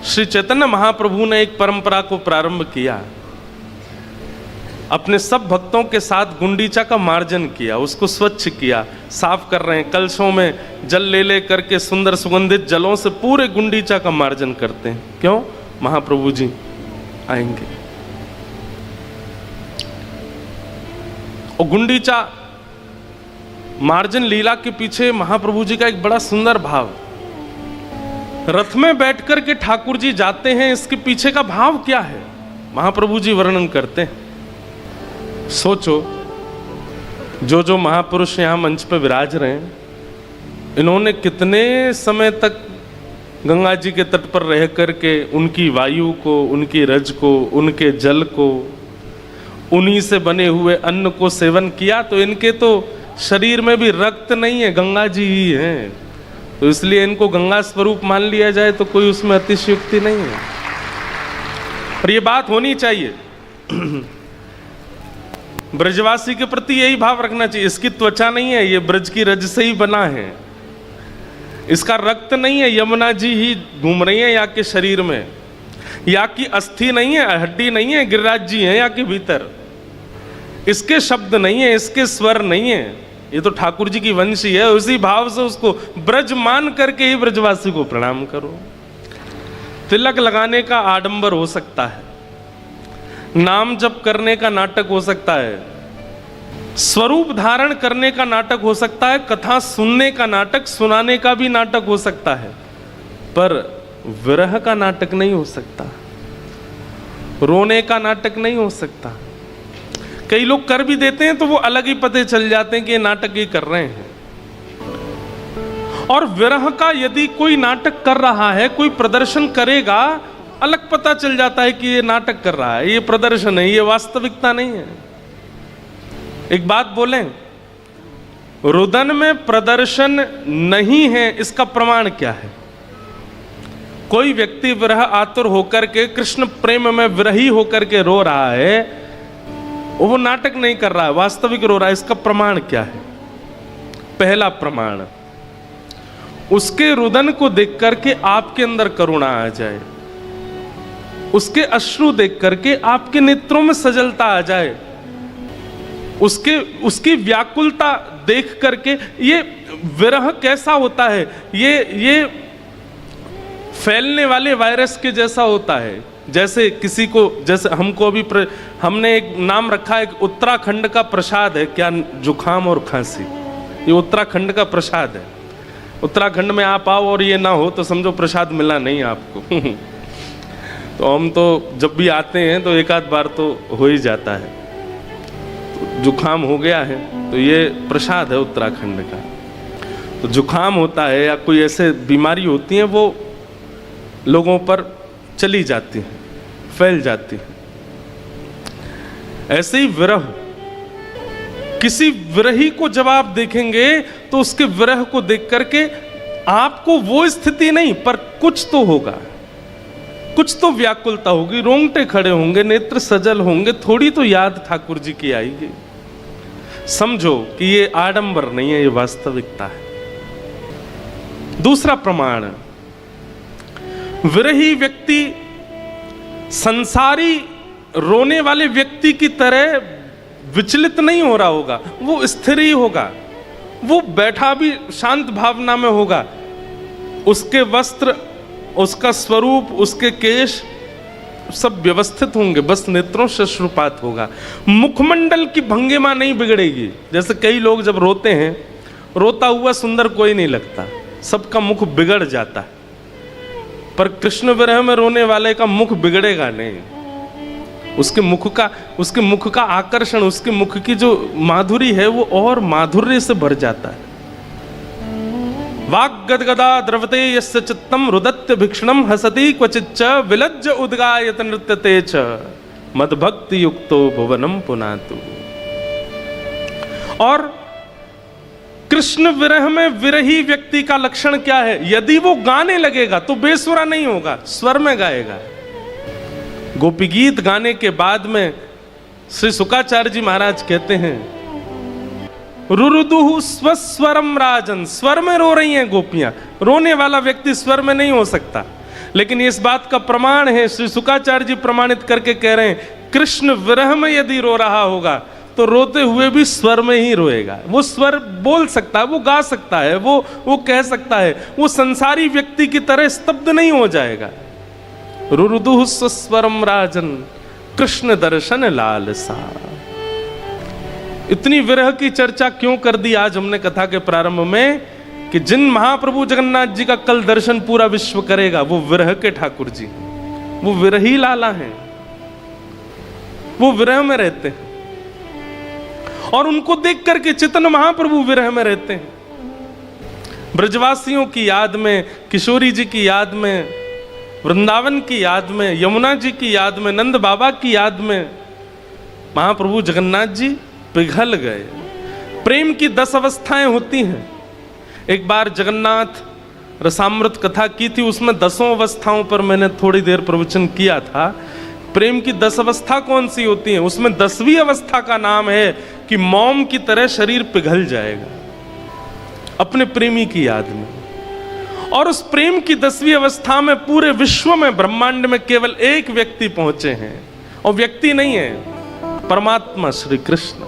श्री चैतन्य महाप्रभु ने एक परंपरा को प्रारंभ किया, अपने सब भक्तों के साथ गुंडीचा का मार्जन किया, उसको स्वच्छ किया, साफ कर रहे हैं, कलशों में जल ले ले करके सुंदर सुगंधित जलों से पूरे गुंडीचा का मार्जन करते हैं। क्यों? महाप्रभु जी आएंगे। और गुंडीचा मार्जन लीला के पीछे महाप्रभु जी का एक बड़ा सुंदर भाव, रथ में बैठ कर के ठाकुर जी जाते हैं, इसके पीछे का भाव क्या है महाप्रभु जी वर्णन करते हैं। सोचो, जो महापुरुष यहां मंच पर विराज रहे हैं, इन्होंने कितने समय तक गंगा जी के तट पर रह करके उनकी वायु को, उनकी रज को, उनके जल को, उन्हीं से बने हुए अन्न को सेवन किया। तो इनके तो शरीर में भी रक्त नहीं है, गंगा जी ही हैं, तो इसलिए इनको गंगा स्वरूप मान लिया जाए तो कोई उसमें अतिशयोक्ति नहीं है। और ये बात होनी चाहिए। ब्रजवासी के प्रति यही भाव रखना चाहिए, इसकी त्वचा नहीं है, ये ब्रज की रज से ही बना है, इसका रक्त नहीं है, यमुना जी ही घूम रही है या के शरीर में, या की अस्थि नहीं है, हड्डी नहीं है, गिरिराज जी हैं या के भीतर, इसके शब्द नहीं है, इसके स्वर नहीं है, ये तो ठाकुर जी की वंशी है। उसी भाव से उसको ब्रज मान करके ही ब्रजवासी को प्रणाम करो। तिलक लगाने का आडंबर हो सकता है, नाम जप करने का नाटक हो सकता है, स्वरूप धारण करने का नाटक हो सकता है, कथा सुनने का नाटक, सुनाने का भी नाटक हो सकता है, पर विरह का नाटक नहीं हो सकता, रोने का नाटक नहीं हो सकता। कई लोग कर भी देते हैं तो वो अलग ही पते चल जाते हैं कि ये नाटक ही कर रहे हैं। और विरह का यदि कोई नाटक कर रहा है, कोई प्रदर्शन करेगा, अलग पता चल जाता है कि ये नाटक कर रहा है, ये प्रदर्शन है, ये वास्तविकता नहीं है। एक बात बोलें, रुदन में प्रदर्शन नहीं है, इसका प्रमाण क्या है? कोई व्यक्ति विरह आतुर होकर के, कृष्ण प्रेम में विरही होकर के रो रहा है, वो नाटक नहीं कर रहा है, वास्तविक रो रहा है, इसका प्रमाण क्या है? पहला प्रमाण, उसके रुदन को देख करके आपके अंदर करुणा आ जाए, उसके अश्रु देख करके आपके नेत्रों में सजलता आ जाए, उसकी व्याकुलता देख करके, ये विरह कैसा होता है, ये फैलने वाले वायरस के जैसा होता है। जैसे किसी को, जैसे हमको अभी हमने एक नाम रखा है, उत्तराखंड का प्रसाद है क्या, जुखाम और खांसी, ये उत्तराखंड का प्रसाद है। उत्तराखंड में आप आओ और ये ना हो तो समझो प्रसाद मिला नहीं आपको। तो हम तो जब भी आते हैं तो एक आध बार तो हो ही जाता है, तो जुखाम हो गया है तो ये प्रसाद है उत्तराखंड का। तो जुखाम होता है या कोई ऐसे बीमारी होती है, वो लोगों पर चली जाती है, फैल जाती है। ऐसे ही विरह, किसी विरही को जब आप देखेंगे तो उसके विरह को देख करके आपको वो स्थिति नहीं, पर कुछ तो होगा, कुछ तो व्याकुलता होगी, रोंगटे खड़े होंगे, नेत्र सजल होंगे, थोड़ी तो याद ठाकुर जी की आएगी। समझो कि ये आडंबर नहीं है, ये वास्तविकता है। दूसरा प्रमाण, विरही व्यक्ति संसारी रोने वाले व्यक्ति की तरह विचलित नहीं हो रहा होगा, वो स्थिर ही होगा, वो बैठा भी शांत भावना में होगा, उसके वस्त्र, उसका स्वरूप, उसके केश सब व्यवस्थित होंगे, बस नेत्रों से अश्रुपात होगा, मुखमंडल की भंगिमा नहीं बिगड़ेगी। जैसे कई लोग जब रोते हैं, रोता हुआ सुंदर कोई नहीं लगता, सबका मुख बिगड़ जाता है, पर कृष्ण विरह में रोने वाले का मुख बिगड़ेगा नहीं, उसके मुख का आकर्षण, उसके मुख की जो माधुरी है वो और माधुर्य से भर जाता है। वाग गदगदा द्रवते यस्य चित्तम रुदत्य भिक्षणम हसति क्वचिच्च विलज्ज उद्गायत नृत्यते च मद्भक्ति युक्तो भुवनम पुनातु। और कृष्ण विरह में विरही व्यक्ति का लक्षण क्या है? यदि वो गाने लगेगा तो बेसुरा नहीं होगा, स्वर में गाएगा। गोपी गीत गाने के बाद में श्री शुकाचार्य जी महाराज कहते हैं, रुरुदुहु स्वस्वरम राजन, स्वर में रो रही हैं गोपियां। रोने वाला व्यक्ति स्वर में नहीं हो सकता। लेकिन इस बात का प्रमाण है, श्री शुकाचार्य जी प्रमाणित करके कह रहे हैं, कृष्ण विरह में यदि रो रहा होगा तो रोते हुए भी स्वर में ही रोएगा। वो स्वर बोल सकता है, वो गा सकता है, वो कह सकता है, वो संसारी व्यक्ति की तरह स्तब्ध नहीं हो जाएगा। रुरुदुः स्वस्वरम राजन कृष्ण दर्शन लालसा। इतनी विरह की चर्चा क्यों कर दी आज हमने कथा के प्रारंभ में, कि जिन महाप्रभु जगन्नाथ जी का कल दर्शन पूरा विश्व करेगा वो विरह के ठाकुर जी, वो विरही लाला हैं, वो विरह में रहते हैं और उनको देख करके चैतन्य महाप्रभु विरह में रहते हैं। ब्रजवासियों की याद में, किशोरी जी की याद में, वृंदावन की याद में, यमुना जी की याद में, नंद बाबा की याद में महाप्रभु जगन्नाथ जी पिघल गए। प्रेम की 10 अवस्थाएं होती हैं। एक बार जगन्नाथ रसामृत कथा की थी, उसमें 10 अवस्थाओं पर मैंने थोड़ी देर प्रवचन किया था। प्रेम की 10 अवस्था कौन सी होती हैं? उसमें 10वीं अवस्था का नाम है कि मोम की तरह शरीर पिघल जाएगा अपने प्रेमी की याद में। और उस प्रेम की 10वीं अवस्था में पूरे विश्व में, ब्रह्मांड में केवल एक व्यक्ति पहुंचे हैं, और व्यक्ति नहीं है, परमात्मा श्री कृष्ण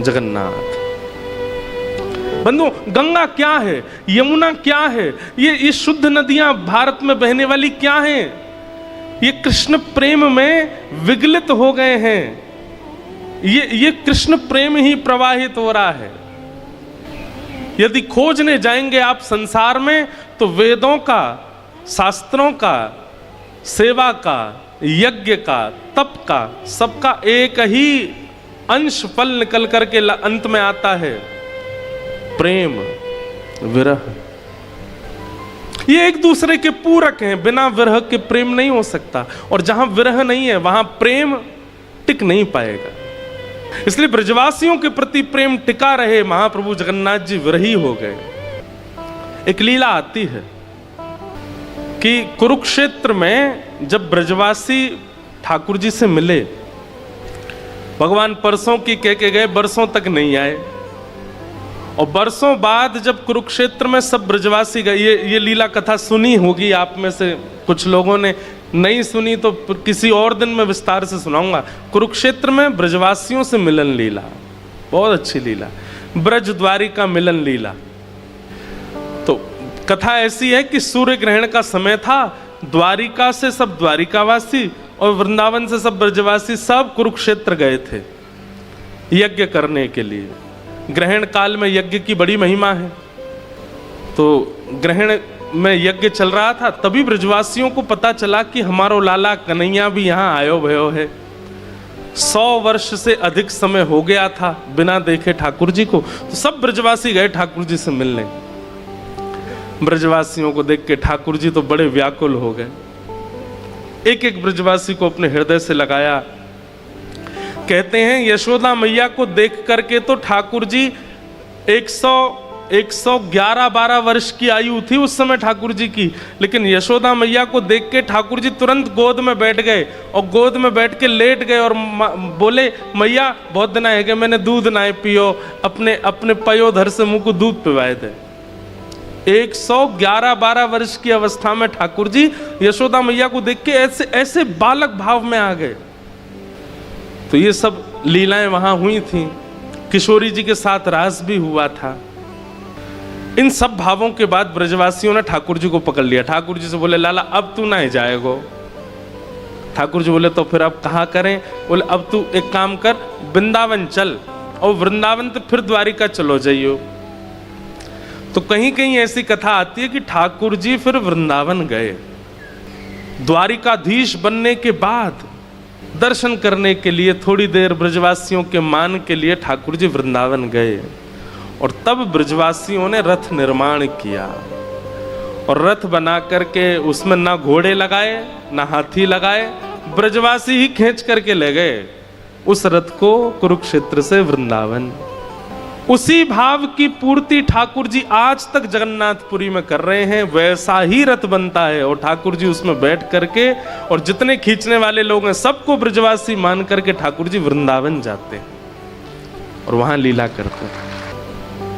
जगन्नाथ। बंधु, गंगा क्या है, यमुना क्या है, ये शुद्ध नदियां भारत में बहने वाली क्या हैं? ये कृष्ण प्रेम में विगलित हो गए हैं। ये कृष्ण प्रेम ही प्रवाहित हो रहा है। यदि खोजने जाएंगे आप संसार में तो वेदों का, शास्त्रों का, सेवा का, यज्ञ का, तप का, सबका एक ही अंश फल निकल करके अंत में आता है, प्रेम, विरह। ये एक दूसरे के पूरक हैं, बिना विरह के प्रेम नहीं हो सकता, और जहां विरह नहीं है वहां प्रेम टिक नहीं पाएगा। इसलिए ब्रजवासियों के प्रति प्रेम टिका रहे, महाप्रभु जगन्नाथ जी विरही हो गए। एक लीला आती है कि कुरुक्षेत्र में जब ब्रजवासी ठाकुर जी से मिले, भगवान परसों की कह के गए, बरसों तक नहीं आए, और बरसों बाद जब कुरुक्षेत्र में सब ब्रजवासी गए। ये लीला कथा सुनी होगी आप में से कुछ लोगों ने, नहीं सुनी तो किसी और दिन में विस्तार से सुनाऊंगा। कुरुक्षेत्र में ब्रजवासियों से मिलन लीला, बहुत अच्छी लीला, ब्रज द्वारिका मिलन लीला। तो कथा ऐसी है कि सूर्य ग्रहण का समय था, द्वारिका से सब द्वारिकावासी और वृंदावन से सब ब्रजवासी सब कुरुक्षेत्र गए थे यज्ञ करने के लिए। ग्रहण काल में यज्ञ की बड़ी महिमा है, तो ग्रहण में यज्ञ चल रहा था, तभी ब्रजवासियों को पता चला कि हमारो लाला कन्हैया भी यहाँ आयो भयो है। 100 वर्ष से अधिक समय हो गया था बिना देखे ठाकुर जी को, तो सब ब्रजवासी गए ठाकुर जी से मिलने। ब्रजवासियों को देख के ठाकुर जी तो बड़े व्याकुल हो गए, एक एक ब्रजवासी को अपने हृदय से लगाया। कहते हैं यशोदा मैया को देख करके तो ठाकुर जी 111-12 वर्ष की आयु थी उस समय ठाकुर जी की, लेकिन यशोदा मैया को देख के ठाकुर जी तुरंत गोद में बैठ गए, और गोद में बैठ के लेट गए और बोले, मैया बहुत दिन है कि मैंने दूध ना पियो, अपने अपने पयोधर से मुंह को दूध पिवाए थे। 111-12 वर्ष की अवस्था में ठाकुर जी यशोदा मैया को देख के ऐसे ऐसे बालक भाव में आ गए। तो ये सब लीलाएं वहां हुई थी, किशोरी जी के साथ रास भी हुआ था। इन सब भावों के बाद ब्रजवासियों ने ठाकुर जी को पकड़ लिया। ठाकुर जी से बोले, लाला अब तू ना जाएगो। ठाकुर जी बोले, तो फिर अब कहाँ करें? बोले, अब तू एक काम कर, वृंदावन चल, और वृंदावन तो फिर द्वारिका चलो जाइयो। तो कहीं कहीं ऐसी कथा आती है कि ठाकुर जी फिर वृंदावन गए। द्वारिकाधीश बनने के बाद दर्शन करने के लिए थोड़ी देर ब्रजवासियों के मान के लिए ठाकुर जी वृंदावन गए, और तब ब्रजवासियों ने रथ निर्माण किया, और रथ बना करके उसमें ना घोड़े लगाए ना हाथी लगाए, ब्रजवासी ही खींच करके ले गए उस रथ को कुरुक्षेत्र से वृंदावन। उसी भाव की पूर्ति ठाकुर जी आज तक जगन्नाथपुरी में कर रहे हैं। वैसा ही रथ बनता है और ठाकुर जी उसमें बैठ करके, और जितने खींचने वाले लोग हैं सबको ब्रजवासी मान करके ठाकुर जी वृंदावन जाते हैं और वहां लीला करते हैं।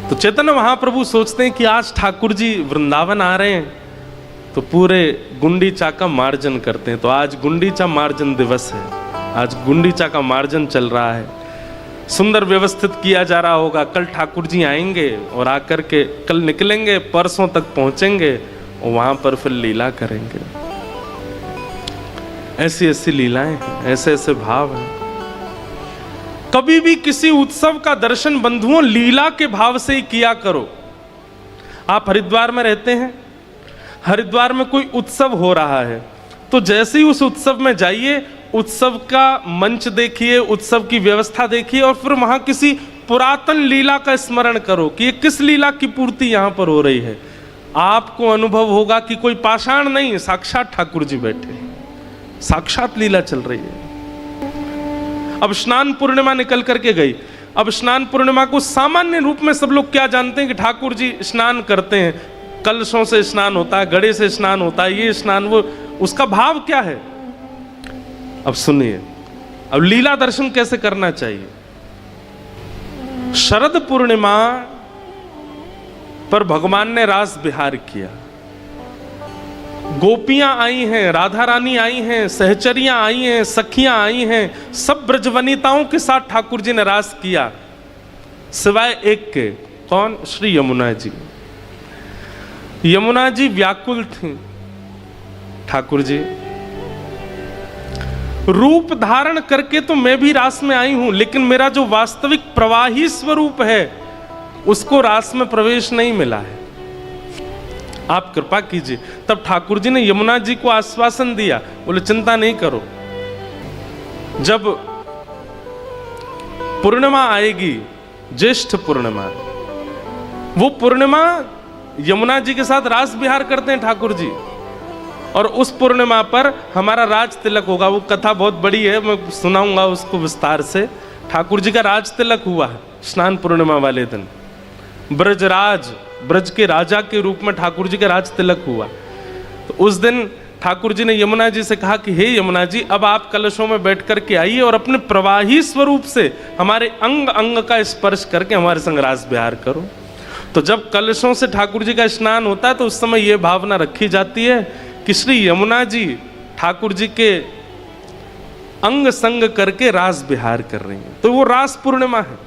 तो चैतन्य महाप्रभु सोचते हैं कि आज ठाकुर जी वृंदावन आ रहे हैं, तो पूरे गुंडीचा का मार्जन करते हैं। तो आज गुंडीचा मार्जन दिवस है, आज गुंडीचा का मार्जन चल रहा है, सुंदर व्यवस्थित किया जा रहा होगा। कल ठाकुर जी आएंगे और आकर के कल निकलेंगे, परसों तक पहुंचेंगे और वहां पर फिर लीला करेंगे। ऐसी ऐसी लीलाएं हैं, ऐसे ऐसे भाव हैं। कभी भी किसी उत्सव का दर्शन बंधुओं लीला के भाव से ही किया करो। आप हरिद्वार में रहते हैं, हरिद्वार में कोई उत्सव हो रहा है तो जैसे ही उस उत्सव में जाइए, उत्सव का मंच देखिए, उत्सव की व्यवस्था देखिए और फिर वहां किसी पुरातन लीला का स्मरण करो कि ये किस लीला की पूर्ति यहां पर हो रही है। आपको अनुभव होगा कि कोई पाषाण नहीं, साक्षात ठाकुर जी बैठे, साक्षात लीला चल रही है। अब स्नान पूर्णिमा निकल करके गई। अब स्नान पूर्णिमा को सामान्य रूप में सब लोग क्या जानते हैं कि ठाकुर जी स्नान करते हैं, कलशों से स्नान होता है, घड़े से स्नान होता है, ये स्नान वो, उसका भाव क्या है। अब सुनिए, अब लीला दर्शन कैसे करना चाहिए। शरद पूर्णिमा पर भगवान ने रास विहार किया, गोपियां आई हैं, राधा रानी आई हैं, सहचरियां आई हैं, सखियां आई हैं, सब ब्रजवनिताओं के साथ ठाकुर जी ने रास किया, सिवाय एक के। कौन? श्री यमुना जी। यमुना जी व्याकुल थी। ठाकुर जी रूप धारण करके तो मैं भी रास में आई हूं, लेकिन मेरा जो वास्तविक प्रवाही स्वरूप है उसको रास में प्रवेश नहीं मिला है, आप कृपा कीजिए। तब ठाकुर जी ने यमुना जी को आश्वासन दिया, बोले चिंता नहीं करो, जब पूर्णिमा आएगी, ज्येष्ठ पूर्णिमा, वो पूर्णिमा यमुना जी के साथ रास विहार करते हैं ठाकुर जी, और उस पूर्णिमा पर हमारा राज तिलक होगा। वो कथा बहुत बड़ी है, मैं सुनाऊंगा उसको विस्तार से। ठाकुर जी का राज तिलक हुआ है स्नान पूर्णिमा वाले दिन। ब्रजराज, ब्रज के राजा के रूप में ठाकुर जी का राज तिलक हुआ। तो उस दिन ठाकुर जी ने यमुना जी से कहा कि हे यमुना जी, अब आप कलशों में बैठ करके आइए और अपने प्रवाही स्वरूप से हमारे अंग अंग का स्पर्श करके हमारे संग रास विहार करो। तो जब कलशों से ठाकुर जी का स्नान होता है तो उस समय यह भावना रखी जाती है कि श्री यमुना जी ठाकुर जी के अंग संग करके रास विहार कर रही हैं। तो वो रास पूर्णिमा है,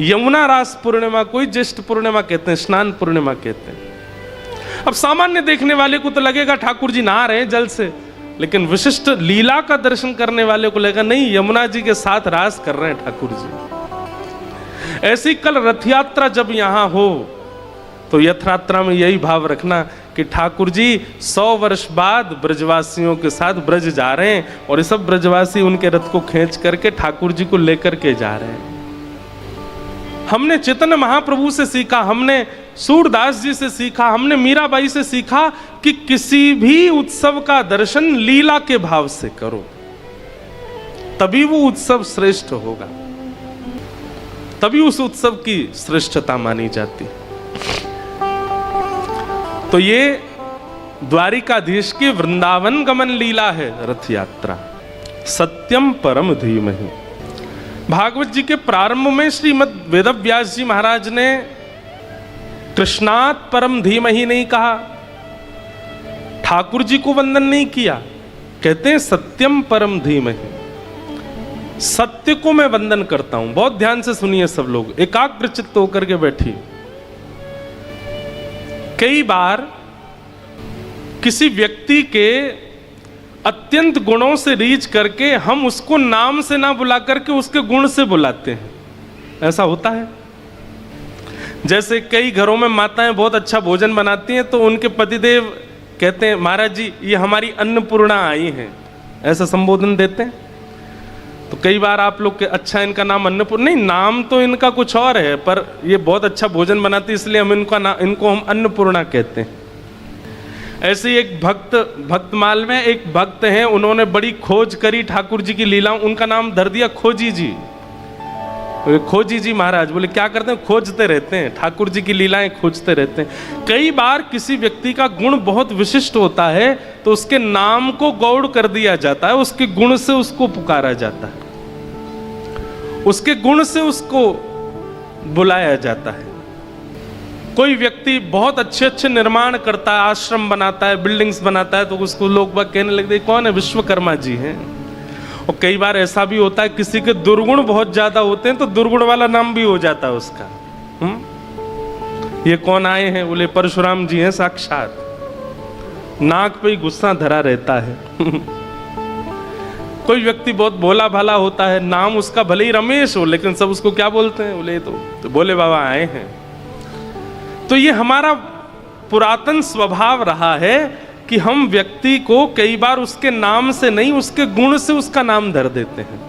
यमुना रास पूर्णिमा, कोई ज्येष्ठ पूर्णिमा कहते हैं, स्नान पूर्णिमा कहते हैं। अब सामान्य देखने वाले को तो लगेगा ठाकुर जी नहा रहे हैं जल से, लेकिन विशिष्ट लीला का दर्शन करने वाले को लगेगा नहीं, यमुना जी के साथ रास कर रहे हैं ठाकुर जी। ऐसी कल रथ यात्रा जब यहां हो तो रथ यात्रा में यही भाव रखना कि ठाकुर जी 100 वर्ष बाद ब्रजवासियों के साथ ब्रज जा रहे हैं और ये सब ब्रजवासी उनके रथ को खींच करके ठाकुर जी को लेकर के जा रहे हैं। हमने चैतन्य महाप्रभु से सीखा, हमने सूरदास जी से सीखा, हमने मीराबाई से सीखा कि किसी भी उत्सव का दर्शन लीला के भाव से करो, तभी वो उत्सव श्रेष्ठ होगा, तभी उस उत्सव की श्रेष्ठता मानी जाती है। तो ये द्वारिकाधीश की वृंदावन गमन लीला है रथ यात्रा। सत्यम परम धीमहि। भागवत जी के प्रारंभ में श्रीमद् वेदव्यास जी महाराज ने कृष्णात् परम धीमहि नहीं कहा, ठाकुर जी को वंदन नहीं किया, कहते हैं सत्यम परम धीमहि, सत्य को मैं वंदन करता हूं। बहुत ध्यान से सुनिए सब लोग, एकाग्र चित्त होकर के बैठिए। कई बार किसी व्यक्ति के अत्यंत गुणों से रीझ करके हम उसको नाम से ना बुला करके उसके गुण से बुलाते हैं, ऐसा होता है। जैसे कई घरों में माताएं बहुत अच्छा भोजन बनाती हैं तो उनके पतिदेव कहते हैं महाराज जी ये हमारी अन्नपूर्णा आई हैं, ऐसा संबोधन देते हैं। तो कई बार आप लोग के अच्छा इनका नाम अन्नपूर्णा, नहीं नाम तो इनका कुछ और है पर ये बहुत अच्छा भोजन बनाती है इसलिए हम इनको हम अन्नपूर्णा कहते हैं। ऐसे ही एक भक्तमाल में एक भक्त हैं, उन्होंने बड़ी खोज करी ठाकुर जी की लीलाओं, उनका नाम धर दिया खोजी जी। खोजी जी महाराज बोले क्या करते हैं, खोजते रहते हैं, ठाकुर जी की लीलाएं खोजते रहते हैं। कई बार किसी व्यक्ति का गुण बहुत विशिष्ट होता है तो उसके नाम को गौड़ कर दिया जाता है, उसके गुण से उसको पुकारा जाता है, उसके गुण से उसको बुलाया जाता है। कोई व्यक्ति बहुत अच्छे अच्छे निर्माण करता है, आश्रम बनाता है, बिल्डिंग्स बनाता है, तो उसको लोग बाग कहने लगते कौन है? विश्वकर्मा जी हैं। और कई बार ऐसा भी होता है किसी के दुर्गुण बहुत ज्यादा होते हैं तो दुर्गुण वाला नाम भी हो जाता है उसका। ये कौन आए हैं? बोले परशुराम जी हैं साक्षात। नाक पे ही गुस्सा धरा रहता है। कोई व्यक्ति बहुत भोला भाला होता है, नाम उसका भले ही रमेश हो, लेकिन सब उसको क्या बोलते हैं? बोले तो भोले बाबा आए हैं। तो ये हमारा पुरातन स्वभाव रहा है कि हम व्यक्ति को कई बार उसके नाम से नहीं, उसके गुण से उसका नाम धर देते हैं।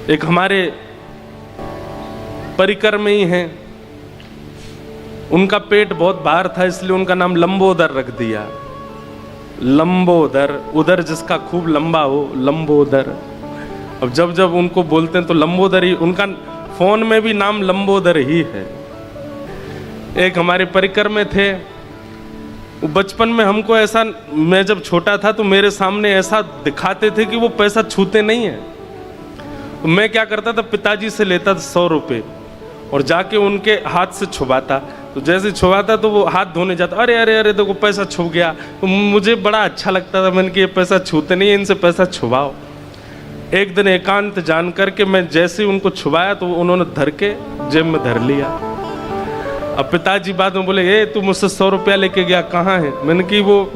एक हमारे परिकर में ही हैं, उनका पेट बहुत बाहर था, इसलिए उनका नाम लंबोदर रख दिया। लंबोदर, उधर जिसका खूब लंबा हो, लंबोदर। अब जब जब उनको बोलते हैं तो लंबोदर ही, उनका फोन में भी नाम लंबोदर ही है। एक हमारे परिकर में थे, बचपन में हमको ऐसा, मैं जब छोटा था तो मेरे सामने ऐसा दिखाते थे कि वो पैसा छूते नहीं है। तो मैं क्या करता था, पिताजी से लेता था 100 रुपये और जाके उनके हाथ से छुपाता। तो जैसे छुपाता तो वो हाथ धोने जाता, अरे अरे अरे देखो पैसा छुप गया। तो मुझे बड़ा अच्छा लगता था, मैंने कि ये पैसा छूते नहीं है, इनसे पैसा छुपाओ। एक दिन एकांत जान करके मैं जैसे ही उनको छुपाया तो उन्होंने धर के जेब में धर लिया। अब पिताजी बाद में बोले, ए तू मुझसे 100 रुपया लेके गया, कहाँ है? मैंने कि वो